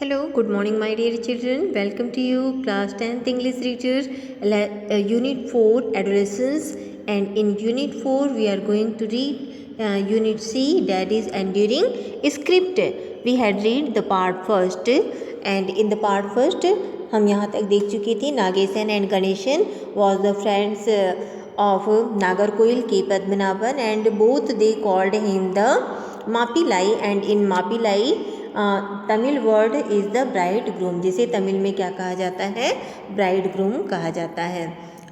Hello, good morning, my dear children. Welcome to you, class 10th English Reader, Unit 4, Adolescence. And in Unit 4, we are going to read Unit C, that is Enduring Script. We had read the part first, and in the part first, हम यहाँ तक देख चुके थे. Nagesan and Ganeshan was the friends of Nagarkoil K. Padmanabhan, and both they called him the Mapilai, and in Mapilai Tamil word is the bride groom, जिसे तमिल में क्या कहा जाता है, ब्राइड ग्रूम कहा जाता है.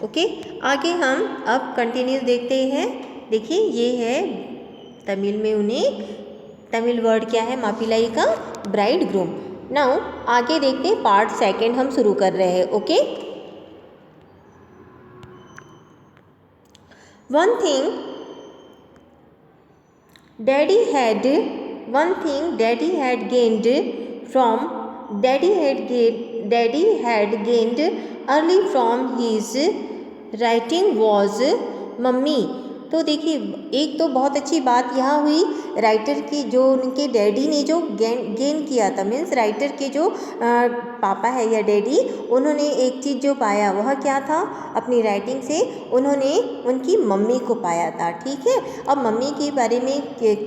ओके, आगे हम अब कंटिन्यूस देखते हैं. देखिए ये है तमिल में, उन्हें तमिल वर्ड क्या है, मापिलाई का ब्राइड ग्रूम. नाउ आगे देखते हैं, पार्ट सेकेंड हम शुरू कर रहे हैं. Okay, one thing daddy had One thing Daddy had gained early from his writing was mummy. तो देखिए एक तो बहुत अच्छी बात यहाँ हुई राइटर की, जो उनके डैडी ने जो गेन किया था, मीन्स राइटर के जो पापा है या डैडी, उन्होंने एक चीज़ जो पाया वह क्या था, अपनी राइटिंग से उन्होंने उनकी मम्मी को पाया था. ठीक है, अब मम्मी के बारे में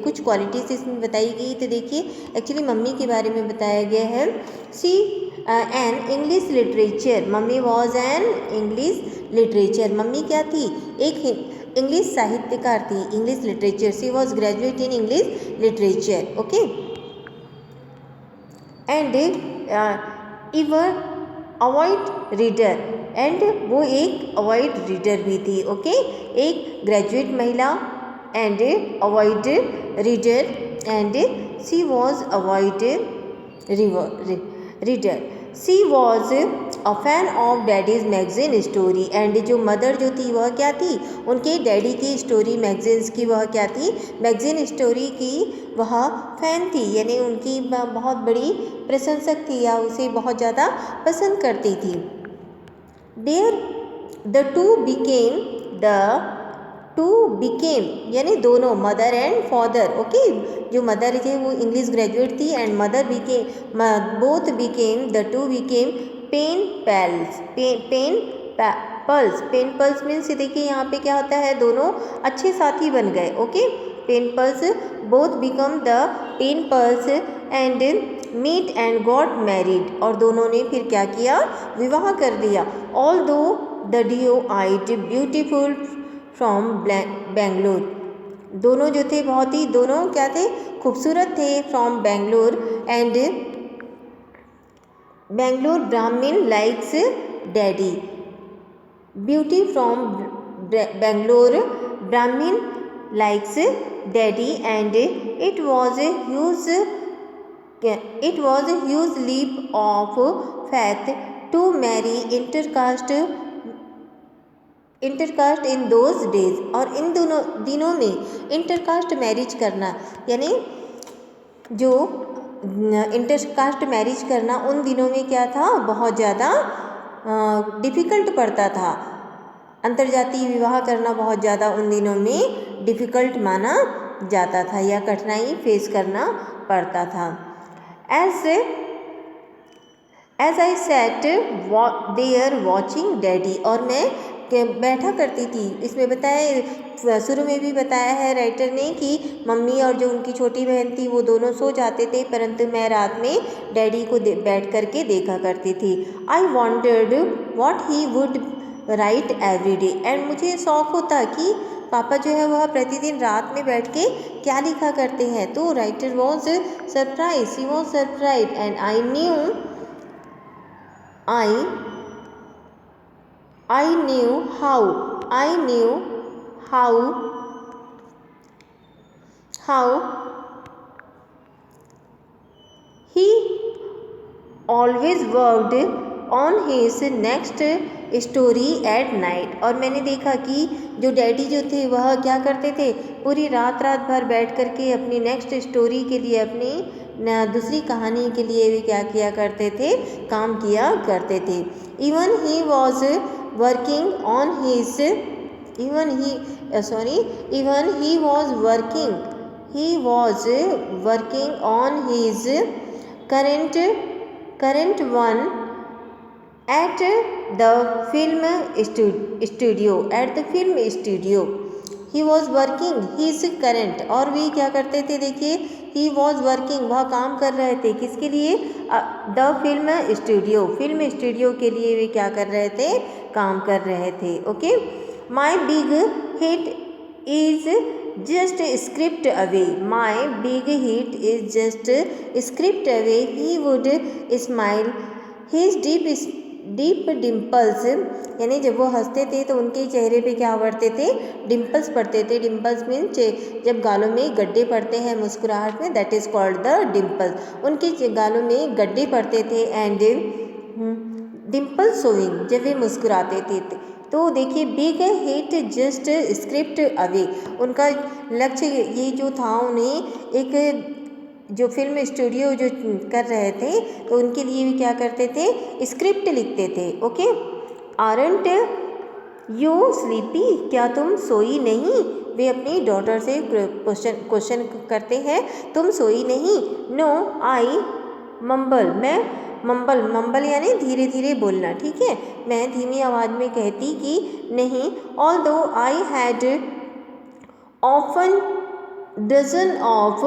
कुछ क्वालिटीज़ इसमें बताई गई. तो देखिए एक्चुअली मम्मी के बारे में बताया गया है, she an English literature. Mummy was an English literature. Mummy क्या थी, एक इंग्लिश साहित्यकार थी, English literature. She was graduate in English literature. Okay, and even avid reader, and वो एक अवॉइड रीडर भी थी. ओके, एक ग्रेजुएट महिला and avid reader, and she was avid reader. She was a fan of daddy's magazine story, and जो mother जो थी वह क्या थी, उनके डैडी की स्टोरी मैगजीन्स की वह क्या थी, मैगजीन स्टोरी की वह फैन थी, यानी उनकी बहुत बड़ी प्रशंसक थी या उसे बहुत ज़्यादा पसंद करती थी. देयर द टू बिकेम यानी दोनों, मदर एंड फादर. ओके, जो मदर थे वो इंग्लिश ग्रेजुएट थी, and mother both became, the two became pen pals. Pen pals means देखिए यहाँ पे क्या होता है, दोनों अच्छे साथी बन गए. Okay, pen pals, both became the pen pals and meet and got married. और दोनों ने फिर क्या किया, विवाह कर दिया. Although the duo ate beautiful from Bangalore. दोनों जो थे बहुत ही, दोनों क्या थे, खूबसूरत थे. From Bangalore, and Bangalore Brahmin likes daddy. Beauty from Bangalore Brahmin likes daddy, and it was a huge leap of faith to marry intercaste in those days. और इन दोनों दिनों में इंटरकास्ट मैरिज करना, यानी जो इंटरकास्ट मैरिज करना उन दिनों में क्या था, बहुत ज़्यादा डिफ़िकल्ट पड़ता था. अंतर्जातीय विवाह करना बहुत ज़्यादा उन दिनों में डिफ़िकल्ट माना जाता था या कठिनाई फेस करना पड़ता था. As I sat there watching daddy, और मैं बैठा करती थी. इसमें बताया, शुरू में भी बताया है राइटर ने कि मम्मी और जो उनकी छोटी बहन थी वो दोनों सो जाते थे, परंतु मैं रात में डैडी को बैठ करके देखा करती थी. आई wandered what he would write every day, and मुझे शौक़ होता कि पापा जो है वह प्रतिदिन रात में बैठ के क्या लिखा करते हैं. तो writer was surprise, she was surprise, and I knew how he always worked on his next story at night. और मैंने देखा कि जो डैडी जो थे वह क्या करते थे, पूरी रात भर बैठ करके अपनी नेक्स्ट स्टोरी के लिए, अपनी दूसरी कहानी के लिए भी क्या किया करते थे, काम किया करते थे. Even he was working on his he was working on his current current one at the film studio. At the film studio he was working his current, और वे क्या करते थे, देखिए he was working, वह काम कर रहे थे किसके लिए, the film studio, film studio के लिए वे क्या कर रहे थे, काम कर रहे थे. Okay, my big hit is just script away, my big hit is just script away, he would smile his deep dimples, यानी जब वो हंसते थे तो उनके चेहरे पे क्या पड़ते थे, डिम्पल्स पड़ते थे. डिम्पल्स मीन्स जब गालों में गड्ढे पड़ते हैं मुस्कुराहट में, that is called the dimples. उनके गालों में गड्ढे पड़ते थे. एंड डिम्पल सोइंग, जब वे मुस्कुराते थे. तो देखिए big hit just script away, उनका लक्ष्य ये जो था, उन्हें एक जो फिल्म स्टूडियो जो कर रहे थे तो उनके लिए भी क्या करते थे, स्क्रिप्ट लिखते थे. ओके, आरंट यू स्लीपी, क्या तुम सोई नहीं, वे अपनी डॉटर से क्वेश्चन करते हैं, तुम सोई नहीं. नो आई मम्बल, मैं मम्बल यानी धीरे धीरे बोलना, ठीक है, मैं धीमी आवाज़ में कहती कि नहीं. Although I had often dozen off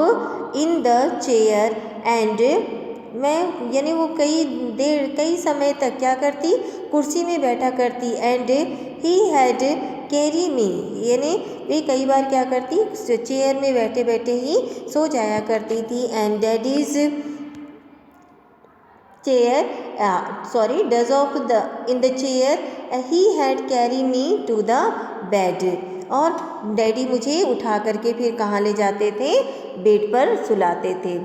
in the chair and, मैं यानी वो कई समय तक क्या करती, कुर्सी में बैठा करती. एंड ही हैड कैरी मी, यानी वे कई बार क्या करती, चेयर में बैठे बैठे ही सो जाया करती थी. And daddy's chair does off the in the chair, he had carry me to the bed, और डैडी मुझे उठा करके फिर कहाँ ले जाते थे, बेड पर सुलाते थे.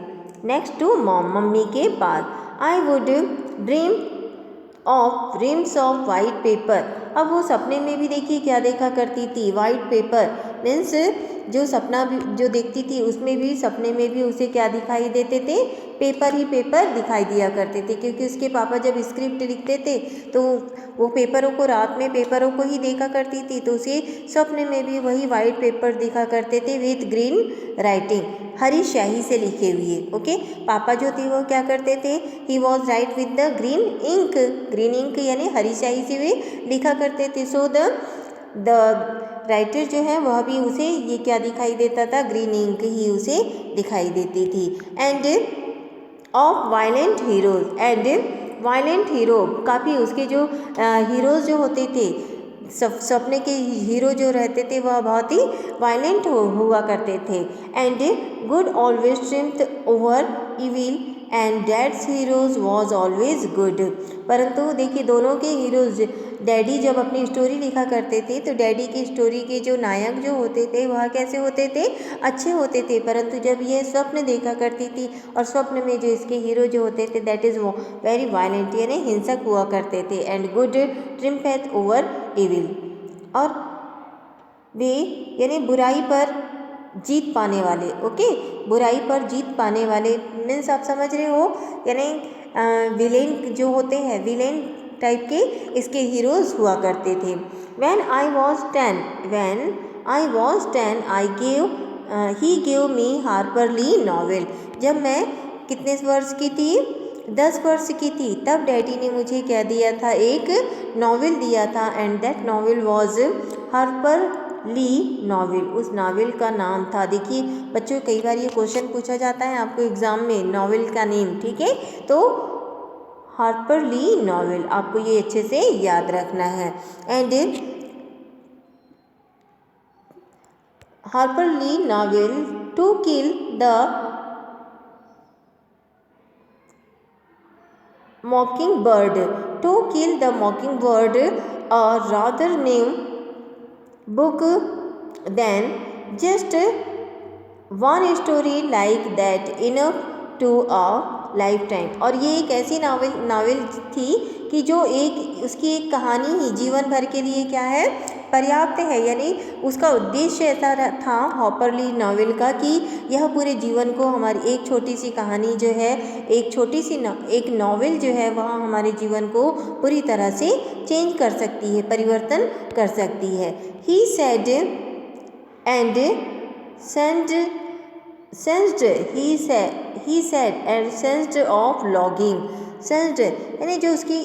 नेक्स्ट टू मॉम, मम्मी के बाद. I would dreams of white paper, अब वो सपने में भी देखिए क्या देखा करती थी, वाइट पेपर मीन्स जो सपना भी जो देखती थी उसमें भी, सपने में भी उसे क्या दिखाई देते थे, पेपर ही पेपर दिखाई दिया करते थे. क्योंकि उसके पापा जब स्क्रिप्ट लिखते थे तो वो पेपरों को, रात में पेपरों को ही देखा करती थी, तो उसे सपने में भी वही वाइट पेपर दिखा करते थे विथ ग्रीन राइटिंग, हरी स्याही से लिखे हुए. ओके, पापा जो थे वो क्या करते थे, he was write with the green ink यानी हरी स्याही से वे लिखा करते थे. सो द राइटर जो है वह भी उसे ये क्या दिखाई देता था, ग्रीन इंक ही उसे दिखाई देती थी. End of violent heroes, and violent hero, काफ़ी उसके जो हीरोज़ जो होते थे, सपने के हीरो जो रहते थे वह बहुत ही वायलेंट हुआ करते थे. एंड गुड ऑलवेज स्ट्रिम्थ over evil and dads heroes was always good, परंतु देखिए दोनों के हीरोज, डैडी जब अपनी स्टोरी लिखा करते थे तो डैडी की स्टोरी के जो नायक जो होते थे वह कैसे होते थे, अच्छे होते थे. परंतु जब ये स्वप्न देखा करती थी और स्वप्न में जो इसके हीरो जो होते थे दैट इज़ वेरी वायलेंट यानी हिंसक हुआ करते थे. एंड गुड ट्रिम्पेथ ओवर इविल, और वे यानी बुराई पर जीत पाने वाले. ओके, बुराई पर जीत पाने वाले मीन्स आप समझ रहे हो, यानी विलेन जो होते हैं, विलेन टाइप के इसके हीरोज़ हुआ करते थे. When I was 10 he gave me Harper Lee novel, जब मैं कितने वर्ष की थी, 10 वर्ष की थी, तब डैडी ने मुझे क्या दिया था, एक नॉवेल दिया था. And that novel was Harper Lee novel, उस नावल का नाम था, देखिए बच्चों कई बार ये क्वेश्चन पूछा जाता है आपको एग्ज़ाम में, नॉवेल का नेम, ठीक है, तो हार्पर ली नॉवेल, आपको ये अच्छे से याद रखना है. And Harper Lee novel to kill the mockingbird, to kill the mockingbird, a rather new book than just one story like that enough to a lifetime. और ये एक ऐसी नावल थी कि जो उसकी एक कहानी ही जीवन भर के लिए क्या है, पर्याप्त है. यानी उसका उद्देश्य ऐसा था हार्पर ली नॉवेल का कि यह पूरे जीवन को, हमारी एक छोटी सी कहानी जो है, एक छोटी सी एक नॉवेल जो है वह हमारे जीवन को पूरी तरह से चेंज कर सकती है, परिवर्तन कर सकती है. He said and sensed of logging, sensed यानी जो उसकी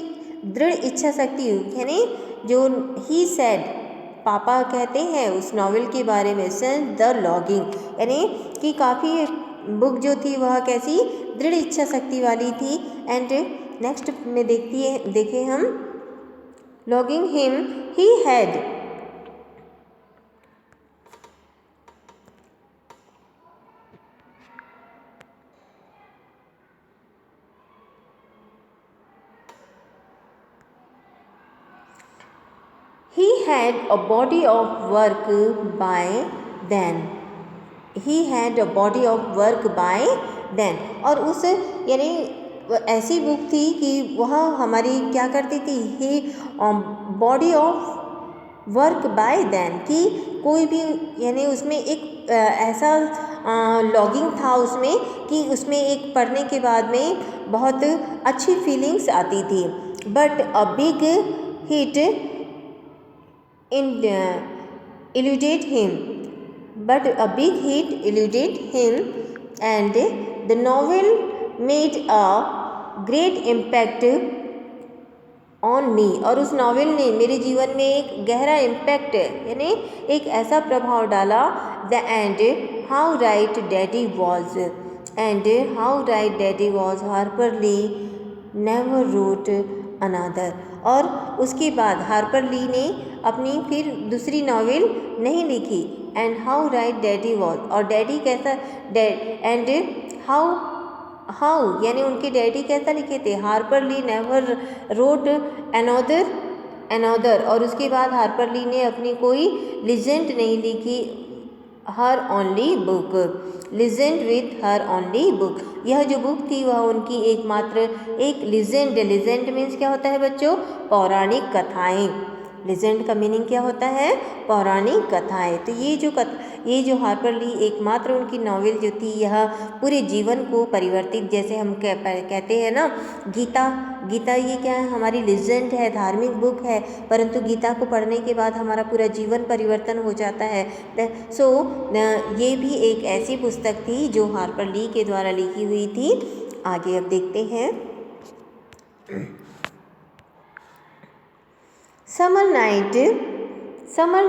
दृढ़ इच्छा शक्ति, यानी जो ही सेड पापा कहते हैं उस नॉवेल के बारे में, सेंस द लॉगिंग यानी कि काफ़ी बुक जो थी वह कैसी दृढ़ इच्छा शक्ति वाली थी। एंड नेक्स्ट में देखें हम logging him he had he had a body of work by then, he had a body of work by then। और उस यानी ऐसी बुक थी कि वह हमारी क्या करती थी, ही body of work by then, कि कोई भी यानी उसमें एक ऐसा लॉगिंग था उसमें कि उसमें एक पढ़ने के बाद में बहुत अच्छी फीलिंग्स आती थी। But a big hit eluded him, but a big hit eluded him and the novel made a great impact on me। और उस नॉवेल ने मेरे जीवन में एक गहरा इम्पैक्ट यानी एक ऐसा प्रभाव डाला। The and how right daddy was, and how right daddy was, Harper Lee never wrote another. और उसके बाद हार्पर ली ने अपनी फिर दूसरी नॉवेल नहीं लिखी। And how right daddy was, और डैडी कैसा एंड हाउ यानी उनके डैडी कैसा लिखे थे, Harper Lee never wrote another. और उसके बाद हार्पर ली ने अपनी कोई लीजेंड नहीं लिखी, her only book, legend with her only book. यह जो बुक थी वह उनकी एकमात्र एक लिजेंड, लिजेंड मीन्स क्या होता है बच्चों, पौराणिक कथाएं। लिजेंड का मीनिंग क्या होता है, पौराणिक कथाएं। तो ये जो हार्पर ली एकमात्र उनकी नॉवेल जो थी यह पूरे जीवन को परिवर्तित, जैसे हम कहते हैं ना गीता ये क्या है, हमारी लिजेंड है, धार्मिक बुक है, परंतु गीता को पढ़ने के बाद हमारा पूरा जीवन परिवर्तन हो जाता है। सो ये भी एक ऐसी पुस्तक थी जो हार्पर ली के द्वारा लिखी हुई थी। आगे अब देखते हैं। Summer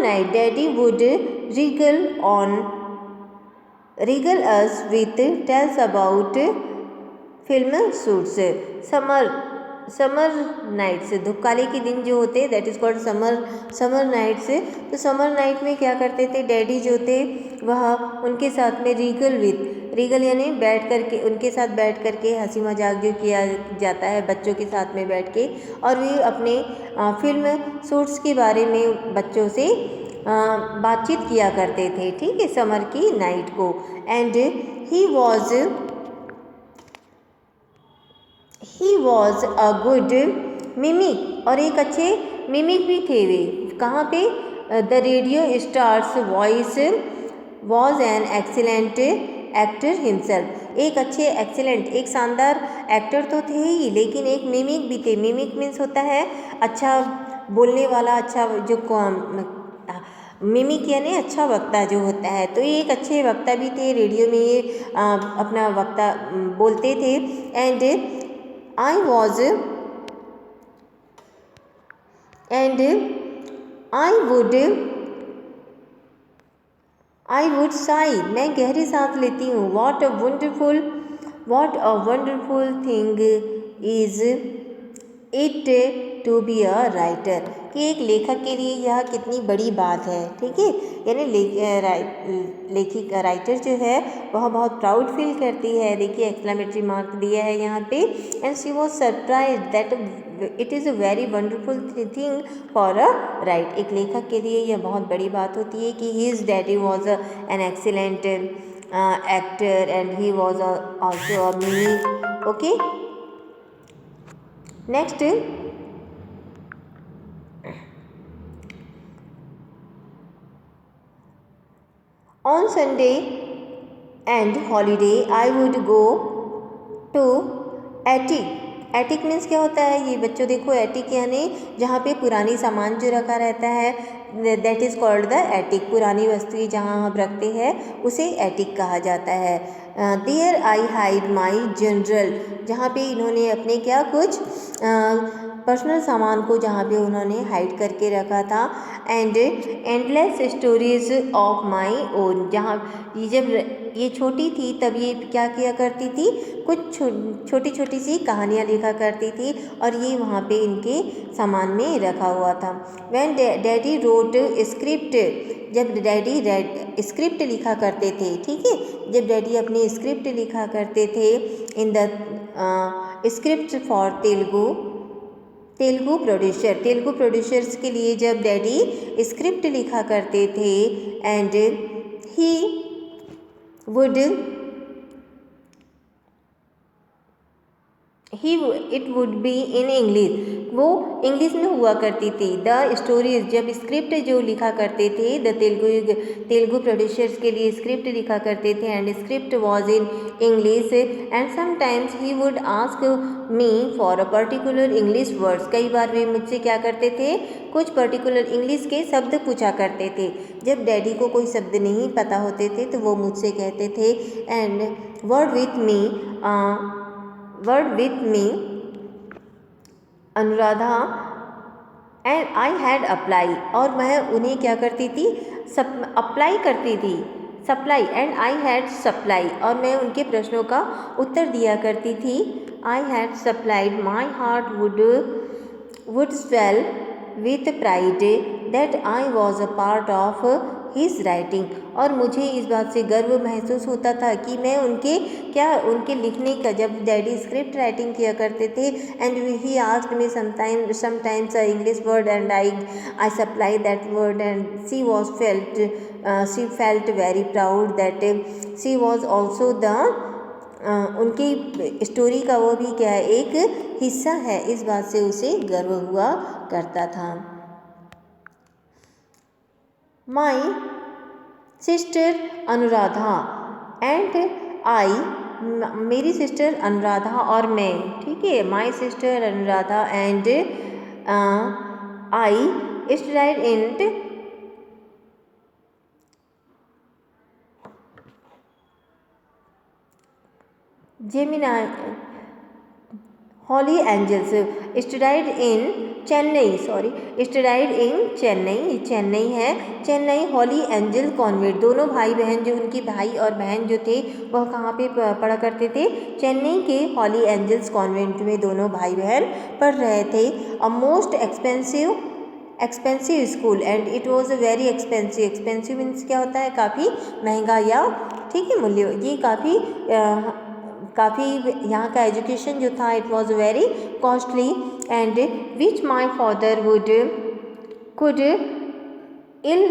night daddy would regal us with tales about film shoots। Summer nights, धूपकाले के दिन जो होते that is called summer nights. तो समर नाइट में क्या करते थे, डैडी जो थे वह उनके साथ में रीगल यानी बैठ करके उनके साथ बैठ करके हंसी मजाक जो किया जाता है बच्चों के साथ में बैठ के, और वे अपने फिल्म शूट्स के बारे में बच्चों से बातचीत किया करते थे, ठीक है, समर की नाइट को। And he was a good mimic, और एक अच्छे मिमिक भी थे वे। कहाँ पे, the radio stars voice was an excellent actor himself. एक अच्छे एक्सीलेंट, एक शानदार एक्टर तो थे ही, लेकिन एक मिमिक भी थे। मिमिक मीन्स होता है अच्छा बोलने वाला, अच्छा जो मिमिक यानी अच्छा वक्ता जो होता है। तो ये एक अच्छे वक्ता भी थे, रेडियो में ये अपना वक्ता बोलते थे। एंड आई वुड साई, मैं गहरी सांस लेती हूँ। What a wonderful thing is it to be a writer, कि एक लेखक के लिए यह कितनी बड़ी बात है, ठीक है। यानी लेखिका राइटर जो है वह बहुत प्राउड फील करती है। देखिए एक्सक्लेमेटरी मार्क दिया है यहाँ पे। And she was surprise that it is a very wonderful thing for a right, एक लेखक के लिए यह बहुत बड़ी बात होती है कि his daddy was an excellent actor and he was also a mimic. Okay, next, on Sunday and holiday I would go to attic। Attic means क्या होता है ये बच्चों, देखो एटिक यानी जहाँ पे पुरानी सामान जो रखा रहता है, that is called the attic. पुरानी वस्तुएं जहाँ हम रखते हैं उसे एटिक कहा जाता है। There I hide my journal, जहाँ पे इन्होंने अपने क्या कुछ पर्सनल सामान को जहाँ पे उन्होंने हाइड करके रखा था। And endless stories of my own, जहाँ जब ये छोटी थी तब ये क्या किया करती थी, कुछ छोटी छोटी सी कहानियाँ लिखा करती थी और ये वहाँ पे इनके सामान में रखा हुआ था। व्हेन डैडी रोट स्क्रिप्ट, जब डैडी स्क्रिप्ट लिखा करते थे, ठीक है, जब डैडी अपनी स्क्रिप्ट लिखा करते थे in the script for Telugu producers के लिए जब डैडी स्क्रिप्ट लिखा करते थे, and he it would be in English, वो इंग्लिश में हुआ करती थी। द स्टोरीज, जब स्क्रिप्ट जो लिखा करते थे, द तेलुगु प्रोड्यूसर्स के लिए स्क्रिप्ट लिखा करते थे, and script was in English, and sometimes he would ask me for a particular English words, कई बार वे मुझसे क्या करते थे, कुछ पर्टिकुलर इंग्लिश के शब्द पूछा करते थे। जब डैडी को कोई शब्द नहीं पता होते थे तो वो मुझसे कहते थे, and word with me Anuradha and I had apply, और मैं उन्हें क्या करती थी, अप्लाई करती थी, supply, and I had supply, और मैं उनके प्रश्नों का उत्तर दिया करती थी। I had supplied, my heart would swell with pride that I was a part of his writing, और मुझे इस बात से गर्व महसूस होता था कि मैं उनके लिखने का, जब डैडी स्क्रिप्ट राइटिंग किया करते थे, and he asked me sometimes English word and I supply that word, and she felt very proud that she was also the, उनकी स्टोरी का वो भी क्या है, एक हिस्सा है, इस बात से उसे गर्व हुआ करता था। My sister Anuradha and I, मेरी सिस्टर अनुराधा और मैं, ठीक है, my sister Anuradha and I studied in Gemini Holy Angels, studied in Chennai है, चेन्नई हॉली एंजल कॉन्वेंट, दोनों भाई बहन जो उनकी भाई और बहन जो थे वह कहाँ पे पढ़ा करते थे, चेन्नई के हॉली एंजल्स कॉन्वेंट में दोनों भाई बहन पढ़ रहे थे। A most expensive school, and it was a very expensive means क्या होता है, काफ़ी महंगा या, ठीक है, मूल्य, ये काफ़ी यहाँ का एजुकेशन जो था, it was very costly, and which my father could ill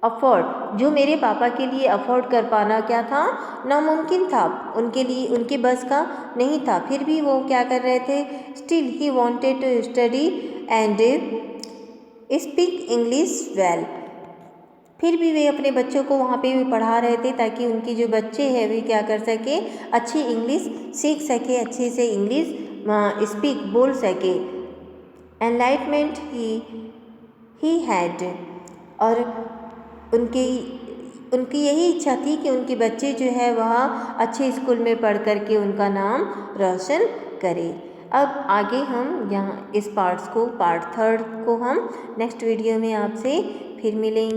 afford, जो मेरे पापा के लिए अफोर्ड कर पाना क्या था, नामुमकिन था, उनके लिए, उनके बस का नहीं था, फिर भी वो क्या कर रहे थे, still he wanted to study and speak English well, फिर भी वे अपने बच्चों को वहाँ पे भी पढ़ा रहे थे ताकि उनकी जो बच्चे हैं वे क्या कर सके, अच्छी इंग्लिश सीख सके, अच्छे से इंग्लिश स्पीक बोल सके। एनलाइटमेंट ही हैड, और उनकी यही इच्छा थी कि उनके बच्चे जो है वह अच्छे स्कूल में पढ़ कर के उनका नाम रोशन करें। अब आगे हम यहाँ इस पार्ट 3 को हम नेक्स्ट वीडियो में आपसे फिर मिलेंगे।